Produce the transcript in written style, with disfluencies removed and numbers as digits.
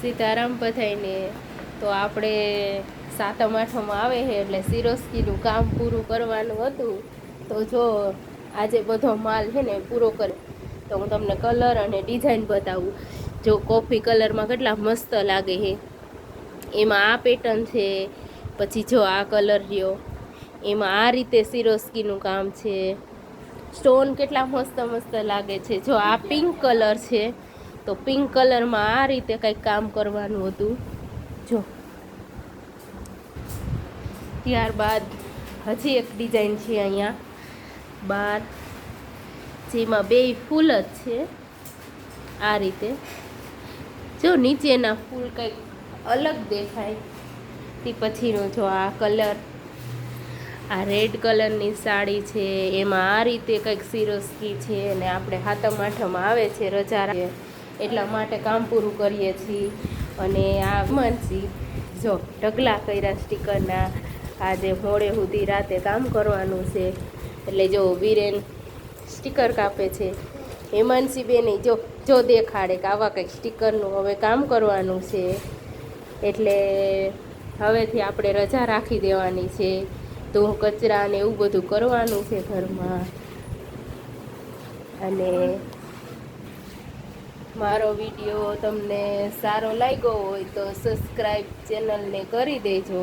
સીતારામ બધાયને. તો આપણે સાતમ આઠમ આવે છે એટલે સિરોસ્કીનું કામ પૂરું કરવાનું હતું. તો જો આજે બધો માલ છે ને પૂરો કરે તો હું તમને કલર અને ડિઝાઇન બતાવું. જો કોફી કલરમાં કેટલા મસ્ત લાગે છે. એમાં આ પેટર્ન છે, પછી જો આ કલર રહ્યો, એમાં આ રીતે સિરોસ્કીનું કામ છે. સ્ટોન કેટલા મસ્ત મસ્ત લાગે છે. જો આ પિંક કલર છે તો પિંક કલરમાં આ રીતે કંઈક કામ કરવાનું હતું. જો ત્યારબાદ હજી એક ડિઝાઇન છે અહીંયા બાર, જેમાં બે ફૂલ જ છે આ રીતે. જો નીચેના ફૂલ કંઈક અલગ દેખાય. તે પછીનો જો આ કલર, આ રેડ કલરની સાડી છે, એમાં આ રીતે કંઈક સિરોસ્કી છે. અને આપણે સાતમ આઠમ આવે છે, રજા એટલા માટે કામ પૂરું કરીએ છીએ. અને આ માનસી જો ઢગલા કર્યા સ્ટીકરના. આજે મોડે સુધી રાતે કામ કરવાનું છે એટલે જો વીરેન સ્ટીકર કાપે છે. હેમાંસી બેને જો જો દેખાડે કે આવા કંઈક સ્ટીકરનું હવે કામ કરવાનું છે. એટલે હવેથી આપણે રજા રાખી દેવાની છે. તો કચરા ને એવું બધું કરવાનું છે ઘરમાં. અને મારો વિડીયો તમને સારો લાગ્યો હોય તો સબસ્ક્રાઈબ ચેનલને કરી દેજો.